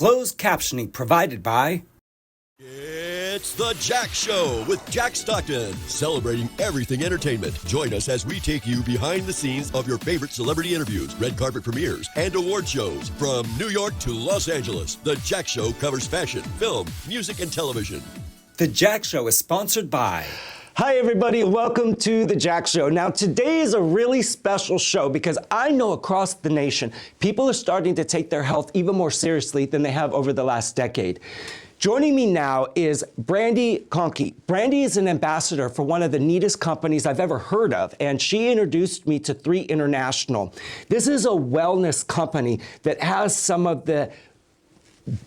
Closed captioning provided by... It's The Jack Show with Jack Stockton, celebrating everything entertainment. Join us as we take you behind the scenes of your favorite celebrity interviews, red carpet premieres, and award shows. From New York to Los Angeles, The Jack Show covers fashion, film, music, and television. The Jack Show is sponsored by... Hi everybody, welcome to The Jack Show. Now today is a really special show because I know across the nation, people are starting to take their health even more seriously than they have over the last decade. Joining me now is Brandy Conkey. Brandy is an ambassador for one of the neatest companies I've ever heard of, and she introduced me to 3 International. This is a wellness company that has some of the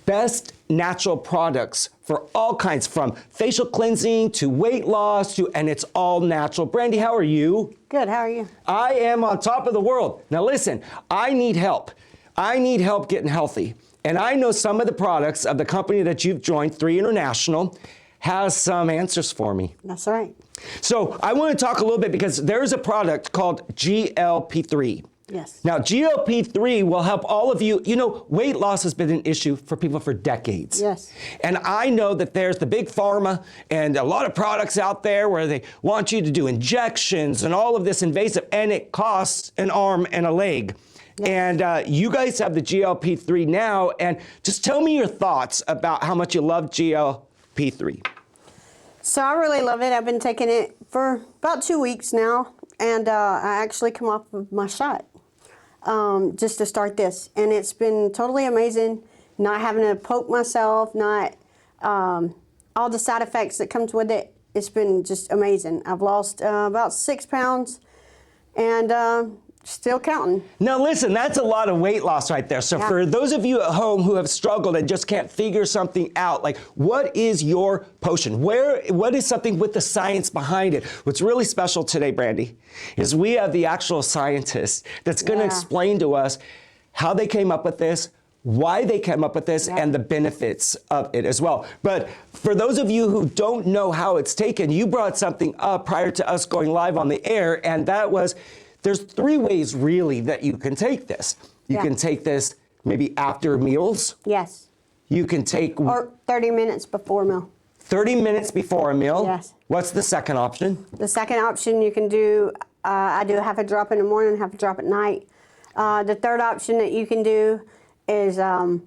best natural products for all kinds, from facial cleansing to weight loss and it's all natural. Brandy, how are you? Good, how are you? I am on top of the world. Now listen, I need help. I need help getting healthy. And I know some of the products of the company that you've joined, 3 International, has some answers for me. That's right. So I want to talk a little bit because there's a product called GLP-3. Yes. Now, GLP-3 will help all of you. You know, weight loss has been an issue for people for decades. Yes. And I know that there's the big pharma and a lot of products out there where they want you to do injections and all of this invasive, and it costs an arm and a leg. Yes. And you guys have the GLP-3 now, and just tell me your thoughts about how much you love GLP-3. So I really love it. I've been taking it for about 2 weeks now, and I actually come off of my shot just to start this. And it's been totally amazing, not having to poke myself, not all the side effects that comes with it. It's been just amazing. I've lost about 6 pounds, and still counting. Now listen, that's a lot of weight loss right there. So for those of you at home who have struggled and just can't figure something out, like what is your potion? What is something with the science behind it? What's really special today, Brandy, is we have the actual scientist that's gonna explain to us how they came up with this, why they came up with this, and the benefits of it as well. But for those of you who don't know how it's taken, you brought something up prior to us going live on the air, and that was, there's 3 ways really that you can take this. You can take this maybe after meals. Yes. You can take... Or 30 minutes before a meal. 30 minutes before a meal? Yes. What's the second option? The second option you can do, I do half a drop in the morning, half a drop at night. The third option that you can do is 1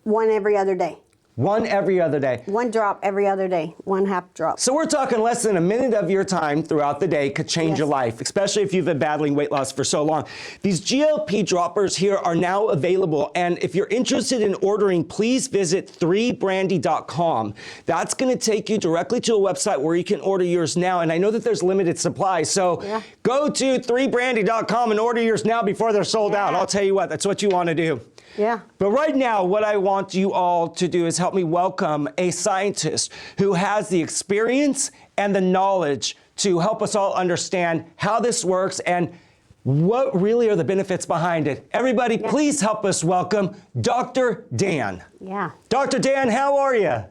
every other day. 1 every other day. 1 drop every other day, 1 half drop. So we're talking less than a minute of your time throughout the day could change your life, especially if you've been battling weight loss for so long. These GLP droppers here are now available, and if you're interested in ordering, please visit 3brandy.com. That's going to take you directly to a website where you can order yours now, and I know that there's limited supply, so go to 3brandy.com and order yours now before they're sold out. I'll tell you what, that's what you want to do. Yeah. But right now, what I want you all to do is help me welcome a scientist who has the experience and the knowledge to help us all understand how this works and what really are the benefits behind it. Everybody, please help us welcome Dr. Dan. Yeah. Dr. Dan, how are you?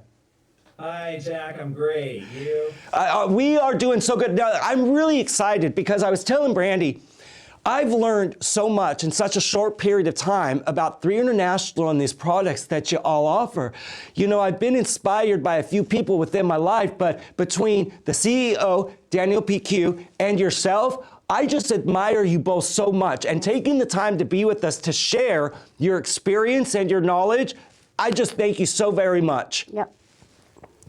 Hi, Jack. I'm great. You? We are doing so good. Now, I'm really excited because I was telling Brandy, I've learned so much in such a short period of time about 3 International and these products that you all offer. You know, I've been inspired by a few people within my life, but between the CEO, Daniel PQ, and yourself, I just admire you both so much. And taking the time to be with us to share your experience and your knowledge, I just thank you so very much. Yep.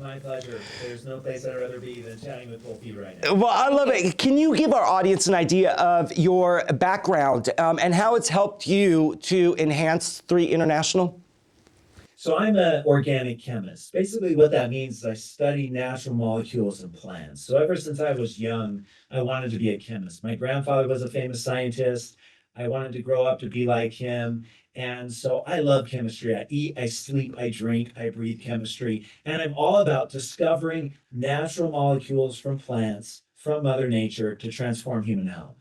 My pleasure. There's no place I'd rather be than chatting with both of you right now. Well, I love it. Can you give our audience an idea of your background and how it's helped you to enhance 3 International? So I'm an organic chemist. Basically what that means is I study natural molecules in plants. So ever since I was young, I wanted to be a chemist. My grandfather was a famous scientist. I wanted to grow up to be like him. And so I love chemistry. I eat, I sleep, I drink, I breathe chemistry. And I'm all about discovering natural molecules from plants, from Mother Nature to transform human health.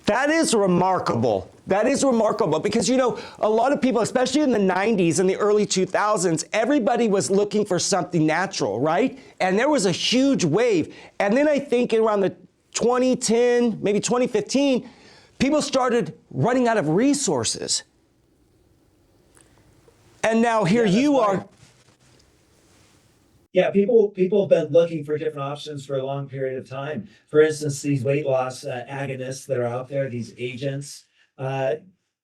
That is remarkable. That is remarkable because, you know, a lot of people, especially in the 90s and the early 2000s, everybody was looking for something natural, right? And there was a huge wave. And then I think around the 2010, maybe 2015, people started running out of resources. And now here Yeah, that's you right. are. Yeah, people have been looking for different options for a long period of time. For instance, these weight loss agonists that are out there, these agents, uh,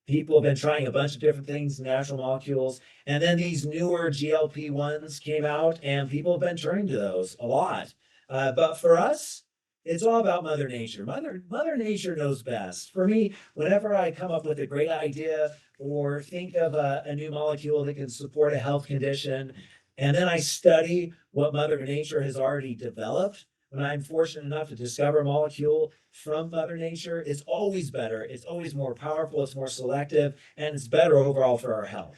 people have been trying a bunch of different things, natural molecules, and then these newer GLP-1s came out, and people have been turning to those a lot. But for us, it's all about Mother Nature. Mother Nature knows best. For me, whenever I come up with a great idea or think of a new molecule that can support a health condition, and then I study what Mother Nature has already developed. When I'm fortunate enough to discover a molecule from Mother Nature, it's always better. It's always more powerful, it's more selective, and it's better overall for our health.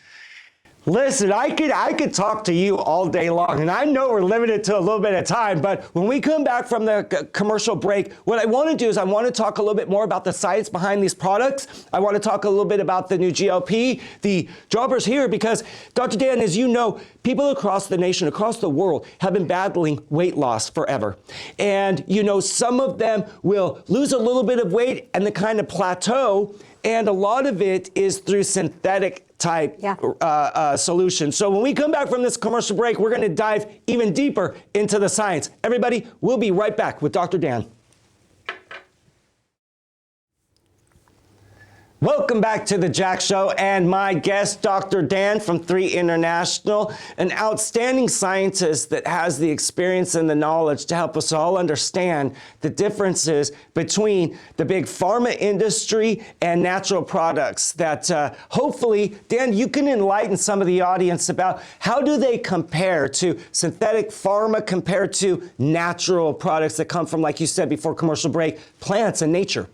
Listen, I could talk to you all day long, and I know we're limited to a little bit of time, but when we come back from the commercial break, what I want to do is I want to talk a little bit more about the science behind these products. I want to talk a little bit about the new GLP, the droppers here, because Dr. Dan, as you know, people across the nation, across the world, have been battling weight loss forever. And, you know, some of them will lose a little bit of weight and then kind of plateau, and a lot of it is through synthetic type solution. So when we come back from this commercial break, we're going to dive even deeper into the science. Everybody, we'll be right back with Dr. Dan. Welcome back to the Jack Show, and my guest, Dr. Dan from 3 International, an outstanding scientist that has the experience and the knowledge to help us all understand the differences between the big pharma industry and natural products that hopefully, Dan, you can enlighten some of the audience about how do they compare to synthetic pharma compared to natural products that come from, like you said before commercial break, plants and nature.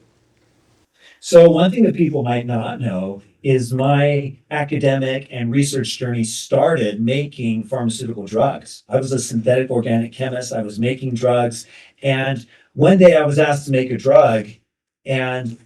So one thing that people might not know is my academic and research journey started making pharmaceutical drugs. I was a synthetic organic chemist. I was making drugs. And one day I was asked to make a drug. And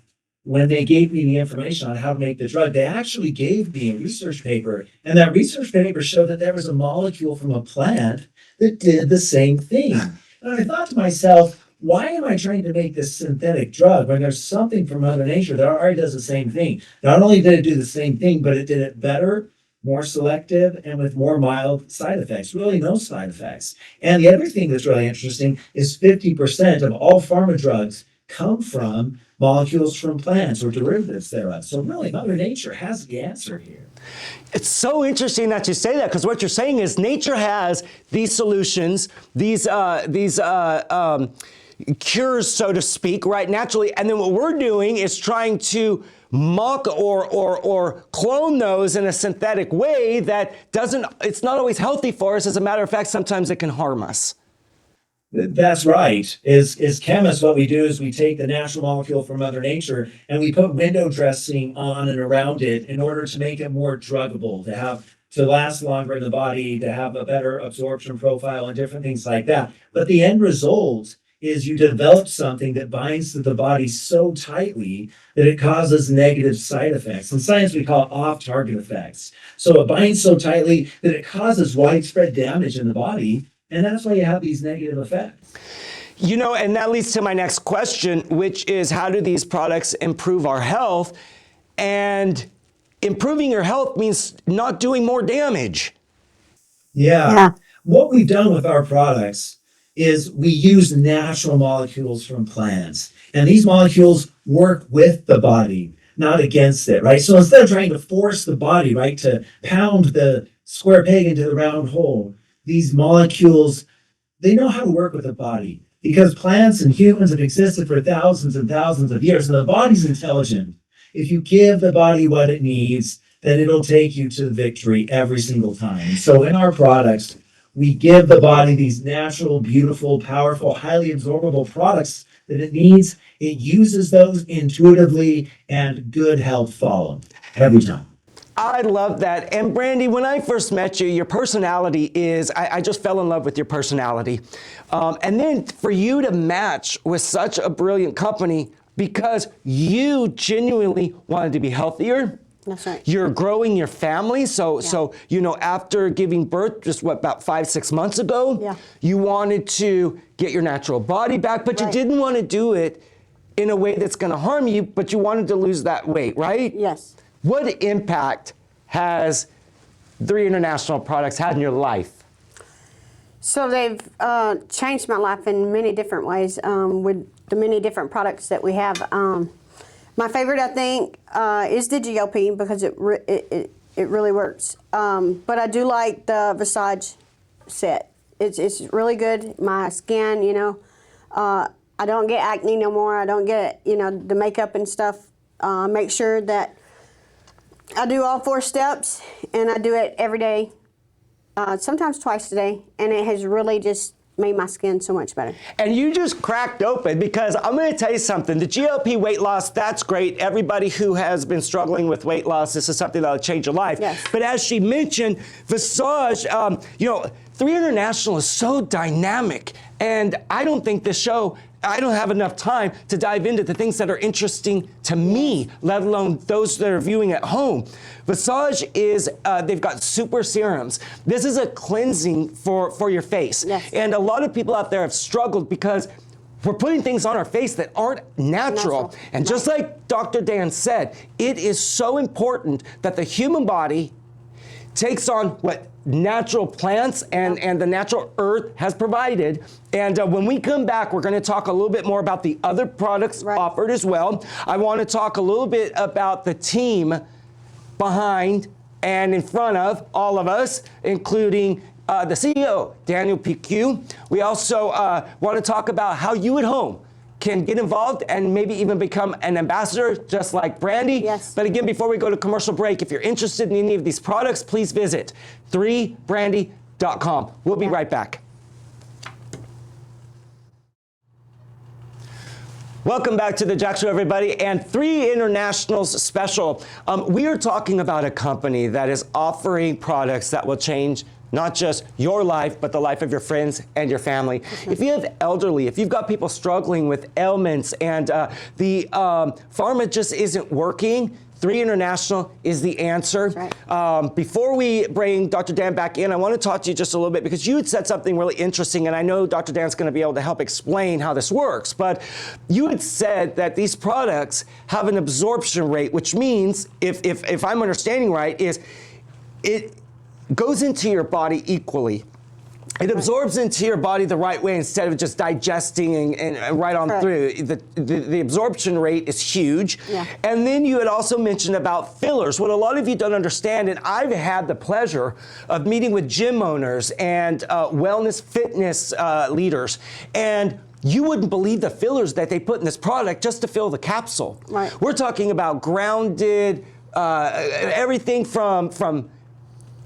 when they gave me the information on how to make the drug, they actually gave me a research paper. And that research paper showed that there was a molecule from a plant that did the same thing. And I thought to myself, why am I trying to make this synthetic drug when there's something from Mother Nature that already does the same thing? Not only did it do the same thing, but it did it better, more selective, and with more mild side effects, really no side effects. And the other thing that's really interesting is 50% of all pharma drugs come from molecules from plants or derivatives thereof. So really, Mother Nature has the answer here. It's so interesting that you say that, because what you're saying is nature has these solutions, these cures, so to speak, right, naturally, and then what we're doing is trying to mock or clone those in a synthetic way that it's not always healthy for us. As a matter of fact, sometimes it can harm us. That's right. As chemists, what we do is we take the natural molecule from Mother Nature and we put window dressing on and around it in order to make it more druggable, to last longer in the body, to have a better absorption profile and different things like that. But the end result is you develop something that binds to the body so tightly that it causes negative side effects. In science, we call it off-target effects. So it binds so tightly that it causes widespread damage in the body, and that's why you have these negative effects. You know, and that leads to my next question, which is how do these products improve our health? And improving your health means not doing more damage. Yeah. What we've done with our products is we use natural molecules from plants. And these molecules work with the body, not against it, right? So instead of trying to force the body, right, to pound the square peg into the round hole, these molecules, they know how to work with the body because plants and humans have existed for thousands and thousands of years. And the body's intelligent. If you give the body what it needs, then it'll take you to victory every single time. So in our products, we give the body these natural, beautiful, powerful, highly absorbable products that it needs. It uses those intuitively, and good health follows every time. I love that. And Brandy, when I first met you, your personality I just fell in love with your personality. And then for you to match with such a brilliant company because you genuinely wanted to be healthier. That's right. You're growing your family. So you know, after giving birth, just about 5-6 months ago, you wanted to get your natural body back, but you didn't want to do it in a way that's going to harm you, but you wanted to lose that weight, right? Yes. What impact has Three International products had in your life? So they've changed my life in many different ways with the many different products that we have. My favorite, I think, is the GLP because it really works. But I do like the Visage set. It's really good. My skin, I don't get acne no more. I don't get, the makeup and stuff. Make sure that I do all 4 steps, and I do it every day, sometimes twice a day, and it has really just made my skin so much better. And you just cracked open, because I'm going to tell you something. The GLP weight loss, that's great. Everybody who has been struggling with weight loss, this is something that'll change your life. Yes. But as she mentioned, Visage, Three International is so dynamic, and I don't think this show, I don't have enough time to dive into the things that are interesting to me, let alone those that are viewing at home. Visage is, they've got super serums. This is a cleansing for your face. Yes. And a lot of people out there have struggled because we're putting things on our face that aren't natural. And just like Dr. Dan said, it is so important that the human body takes on what natural plants and the natural earth has provided. And when we come back, we're going to talk a little bit more about the other products offered as well. I want to talk a little bit about the team behind and in front of all of us, including the CEO, Daniel PQ. We also want to talk about how you at home can get involved and maybe even become an ambassador just like Brandy. Yes. But again, before we go to commercial break, if you're interested in any of these products, please visit 3brandy.com. We'll be right back. Welcome back to the Jack Show, everybody, and Three International's special. We are talking about a company that is offering products that will change not just your life, but the life of your friends and your family. If you have elderly, if you've got people struggling with ailments and the pharma just isn't working, Three International is the answer. Right. Before we bring Dr. Dan back in, I want to talk to you just a little bit because you had said something really interesting, and I know Dr. Dan's going to be able to help explain how this works, but you had said that these products have an absorption rate, which means, if I'm understanding right, is it goes into your body equally. It absorbs into your body the right way instead of just digesting and right on through. The absorption rate is huge. Yeah. And then you had also mentioned about fillers. What a lot of you don't understand, and I've had the pleasure of meeting with gym owners and wellness fitness leaders, and you wouldn't believe the fillers that they put in this product just to fill the capsule. Right. We're talking about grounded, everything from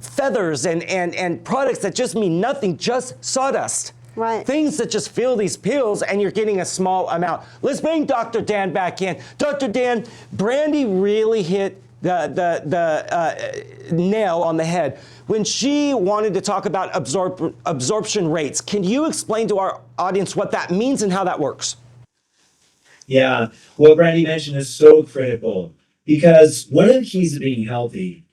feathers and products that just mean nothing, just sawdust. Right. Things that just fill these pills and you're getting a small amount. Let's bring Dr. Dan back in. Dr. Dan, Brandy really hit the nail on the head when she wanted to talk about absorption rates. Can you explain to our audience what that means and how that works? Yeah, what Brandy mentioned is so critical because one of the keys to being healthy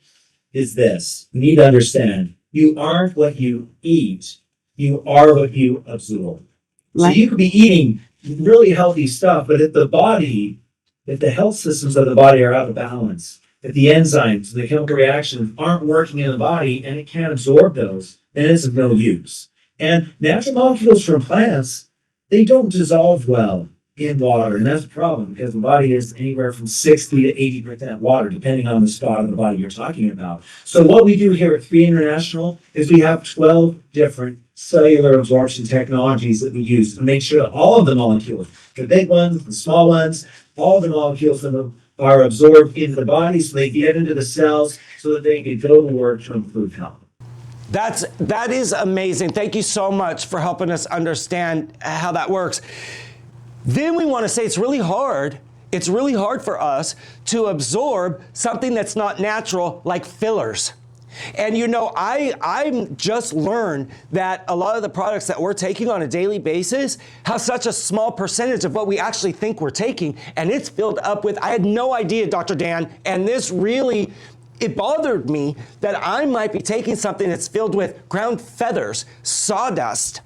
is this. You need to understand, you aren't what you eat, you are what you absorb. Right. So you could be eating really healthy stuff, but if the health systems of the body are out of balance, if the enzymes, the chemical reactions aren't working in the body and it can't absorb those, then it's of no use. And natural molecules from plants, they don't dissolve well in water, and that's a problem because the body is anywhere from 60 to 80% water, depending on the spot of the body you're talking about. So what we do here at Three International is we have 12 different cellular absorption technologies that we use to make sure that all of the molecules, the big ones, the small ones, all the molecules are absorbed into the body so they get into the cells so that they can go to work to improve health. That is amazing. Thank you so much for helping us understand how that works. Then we want to say it's really hard for us to absorb something that's not natural, like fillers. And I just learned that a lot of the products that we're taking on a daily basis have such a small percentage of what we actually think we're taking, and it's filled up with, I had no idea, Dr. Dan, and this really, it bothered me that I might be taking something that's filled with ground feathers, sawdust.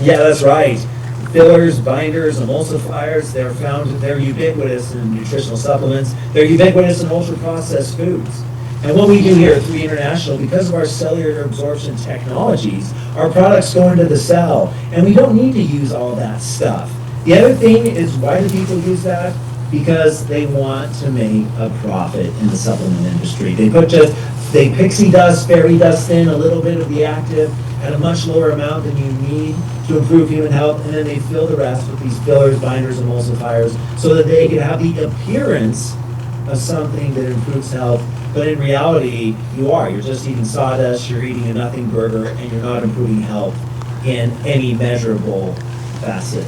Yeah, that's right. Fillers, binders, emulsifiers, they're ubiquitous in nutritional supplements. They're ubiquitous in ultra-processed foods. And what we do here at 3 International, because of our cellular absorption technologies, our products go into the cell, and we don't need to use all that stuff. The other thing is, why do people use that? Because they want to make a profit in the supplement industry. They pixie dust, fairy dust in a little bit of the active at a much lower amount than you need to improve human health, and then they fill the rest with these fillers, binders, emulsifiers, so that they can have the appearance of something that improves health. But in reality, you're just eating sawdust, you're eating a nothing burger, and you're not improving health in any measurable facet.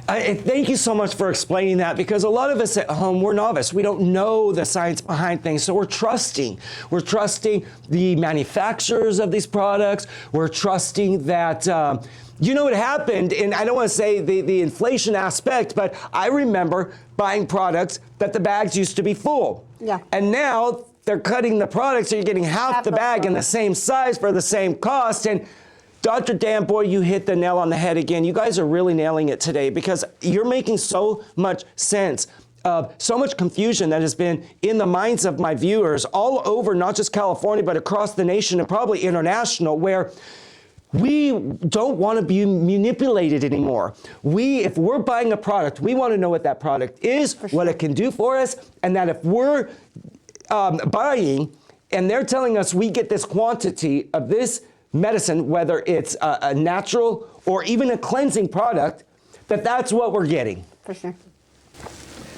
Thank you so much for explaining that, because a lot of us at home, we're novice. We don't know the science behind things, so we're trusting. We're trusting the manufacturers of these products. We're trusting that, you know what happened, and I don't want to say the inflation aspect, but I remember buying products that the bags used to be full. Yeah. And now they're cutting the product, so you're getting half the bag in the same size for the same cost. And Dr. Dan, boy, you hit the nail on the head again. You guys are really nailing it today, because you're making so much sense of so much confusion that has been in the minds of my viewers all over, not just California, but across the nation and probably international, where we don't want to be manipulated anymore. If we're buying a product, we want to know what that product is, what it can do for us, and that if we're buying and they're telling us we get this quantity of this medicine, whether it's a natural or even a cleansing product, that's what we're getting. For sure.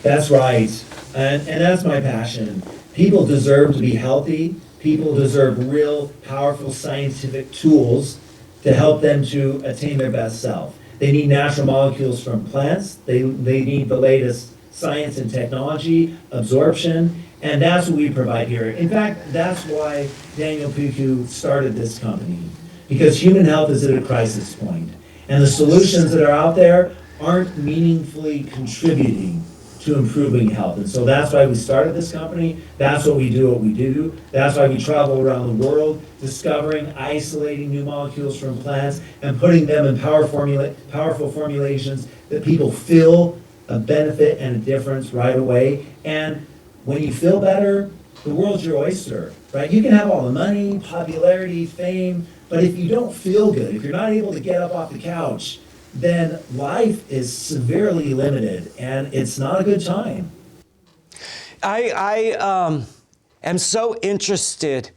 That's right. And that's my passion. People deserve to be healthy. People deserve real, powerful scientific tools to help them to attain their best self. They need natural molecules from plants. They need the latest science and technology, absorption, and that's what we provide here. In fact, that's why Daniel Puku started this company, because human health is at a crisis point, and the solutions that are out there aren't meaningfully contributing to improving health. And so that's why we started this company. That's what we do. That's why we travel around the world, discovering, isolating new molecules from plants, and putting them in powerful formulations that people feel a benefit and a difference right away. And when you feel better, the world's your oyster, right? You can have all the money, popularity, fame, but if you don't feel good, if you're not able to get up off the couch, then life is severely limited, and it's not a good time. I am so interested,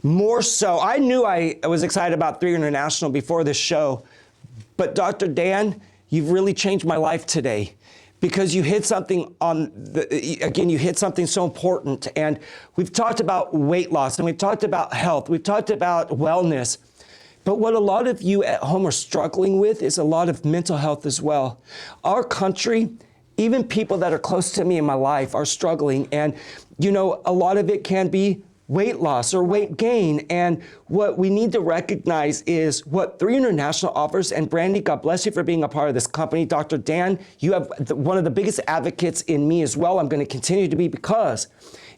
more so. I knew I was excited about 3 International before this show, but Dr. Dan, you've really changed my life today, because you hit something you hit something so important. And we've talked about weight loss, and we've talked about health, we've talked about wellness. But what a lot of you at home are struggling with is a lot of mental health as well. Our country, even people that are close to me in my life, are struggling. And, you know, a lot of it can be weight loss or weight gain. And what we need to recognize is what 3 International offers. And Brandy, God bless you for being a part of this company. Dr. Dan, you have one of the biggest advocates in me as well. I'm going to continue to be, because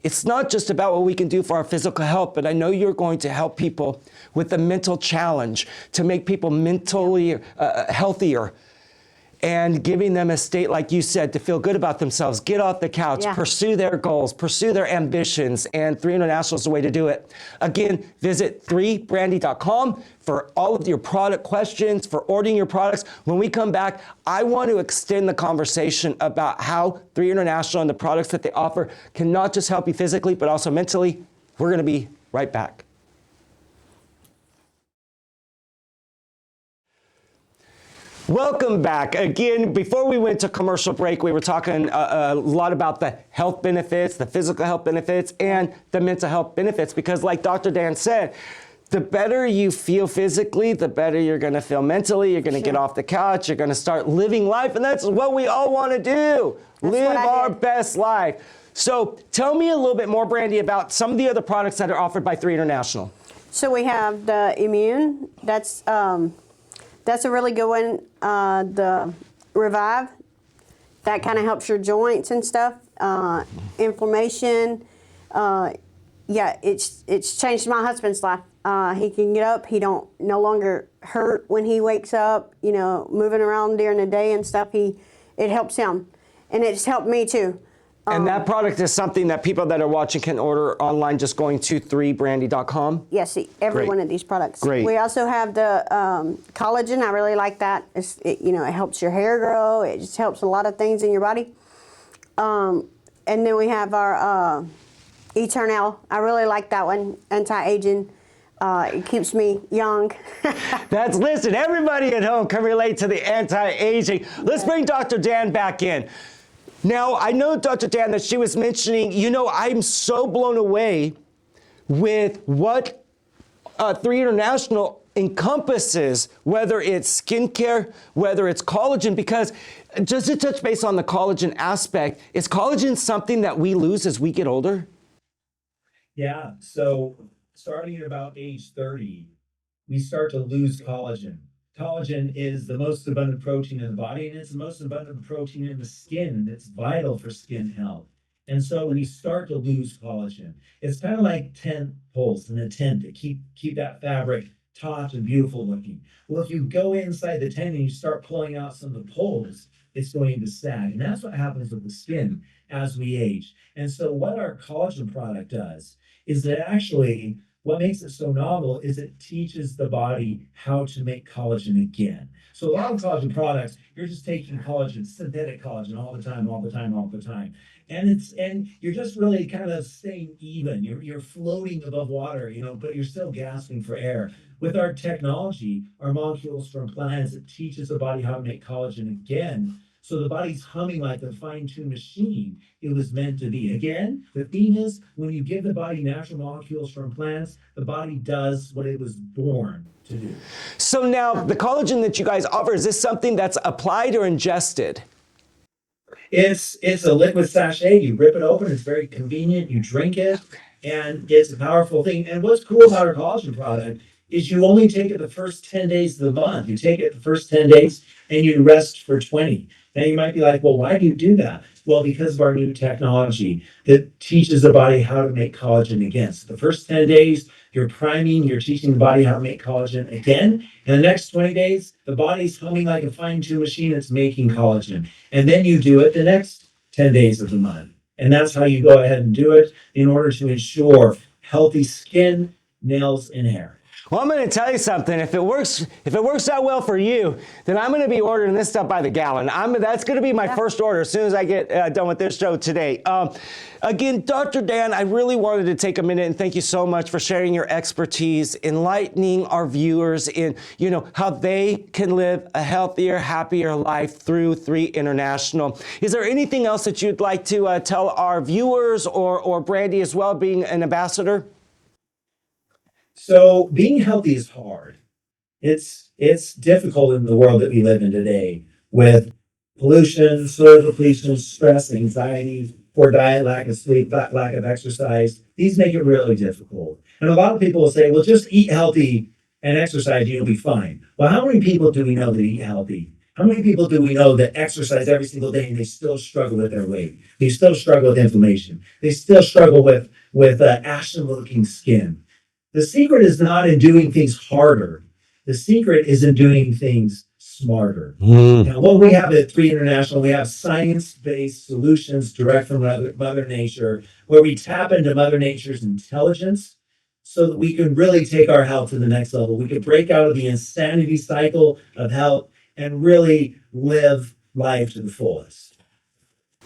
it's not just about what we can do for our physical health, but I know you're going to help people with the mental challenge to make people mentally healthier, and giving them a state, like you said, to feel good about themselves, get off the couch, pursue their goals, pursue their ambitions, and 3 International is the way to do it. Again, visit 3brandy.com for all of your product questions, for ordering your products. When we come back, I want to extend the conversation about how 3 International and the products that they offer can not just help you physically, but also mentally. We're going to be right back. Welcome back. Again, before we went to commercial break, we were talking a lot about the health benefits, the physical health benefits, and the mental health benefits, because like Dr. Dan said, the better you feel physically, the better you're going to feel mentally. You're going to get off the couch. You're going to start living life, and that's what we all want to do. Live our best life. So tell me a little bit more, Brandy, about some of the other products that are offered by 3 International. So we have the Immune. That's a really good one. The Revive, that kind of helps your joints and stuff. Inflammation. It's changed my husband's life. He can get up. He no longer hurt when he wakes up. You know, moving around during the day and stuff. It helps him, and it's helped me too. And that product is something that people that are watching can order online just going to 3brandy.com? Yes, every Great. one of these products. Great. We also have the collagen. I really like that. It helps your hair grow. It just helps a lot of things in your body. And then we have our Eternal. I really like that one. Anti-aging. It keeps me young. Listen, everybody at home can relate to the anti-aging. Let's bring Dr. Dan back in. Now, I know, Dr. Dan, that she was mentioning, I'm so blown away with what 3 International encompasses, whether it's skincare, whether it's collagen, because just to touch base on the collagen aspect, is collagen something that we lose as we get older? Yeah, so starting at about age 30, we start to lose collagen. Collagen is the most abundant protein in the body, and it's the most abundant protein in the skin, and it's vital for skin health. And so when you start to lose collagen, it's kind of like tent poles in a tent to keep that fabric taut and beautiful looking. Well, if you go inside the tent and you start pulling out some of the poles, it's going to sag. And that's what happens with the skin as we age. And so what our collagen product does is that actually what makes it so novel is it teaches the body how to make collagen again. So a lot of collagen products, you're just taking collagen, synthetic collagen all the time. And you're just really kind of staying even. You're floating above water, but you're still gasping for air. With our technology, our molecules from plants, it teaches the body how to make collagen again. So the body's humming like a fine-tuned machine it was meant to be. Again, the theme is when you give the body natural molecules from plants, the body does what it was born to do. So now, the collagen that you guys offer, is this something that's applied or ingested? It's a liquid sachet. You rip it open. It's very convenient. You drink it, and it's a powerful thing. And what's cool about our collagen product is you only take it the first 10 days of the month. You take it the first 10 days, and you rest for 20. Now you might be like, well, why do you do that? Well, because of our new technology that teaches the body how to make collagen again. So the first 10 days, you're priming, you're teaching the body how to make collagen again. And the next 20 days, the body's humming like a fine-tuned machine that's making collagen. And then you do it the next 10 days of the month. And that's how you go ahead and do it in order to ensure healthy skin, nails, and hair. Well, I'm going to tell you something. If it works out well for you, then I'm going to be ordering this stuff by the gallon. That's going to be my first order as soon as I get done with this show today. Again, Dr. Dan, I really wanted to take a minute and thank you so much for sharing your expertise, enlightening our viewers in, how they can live a healthier, happier life through 3 International. Is there anything else that you'd like to tell our viewers or Brandy as well, being an ambassador? So being healthy is hard. It's difficult in the world that we live in today with pollution, soil depletion, stress, anxiety, poor diet, lack of sleep, lack of exercise. These make it really difficult. And a lot of people will say, well, just eat healthy and exercise, you'll be fine. Well, how many people do we know that eat healthy? How many people do we know that exercise every single day and they still struggle with their weight? They still struggle with inflammation. They still struggle with ashen-looking skin. The secret is not in doing things harder. The secret is in doing things smarter. Now, what we have at 3 International, we have science-based solutions direct from Mother Nature, where we tap into Mother Nature's intelligence so that we can really take our health to the next level. We can break out of the insanity cycle of health and really live life to the fullest.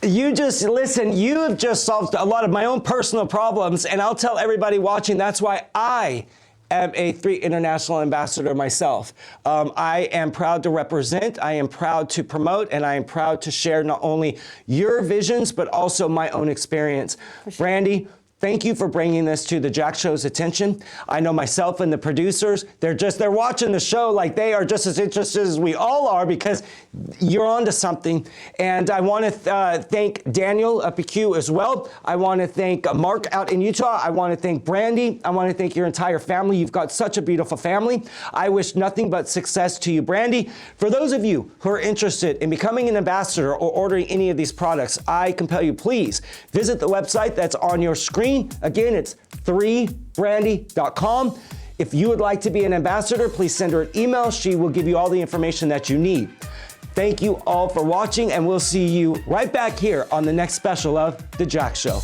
You have just solved a lot of my own personal problems, and I'll tell everybody watching, that's why I am a 3 International ambassador myself. I am proud to represent, I am proud to promote, and I am proud to share not only your visions, but also my own experience. Brandy, thank you for bringing this to the Jack Show's attention. I know myself and the producers, they're watching the show like they are just as interested as we all are because you're onto something. And I want to thank Daniel PQ as well. I want to thank Mark out in Utah. I want to thank Brandy. I want to thank your entire family. You've got such a beautiful family. I wish nothing but success to you, Brandy. For those of you who are interested in becoming an ambassador or ordering any of these products, I compel you, please visit the website that's on your screen. Again, it's 3brandy.com. If you would like to be an ambassador, please send her an email. She will give you all the information that you need. Thank you all for watching, and we'll see you right back here on the next special of The Jack Show.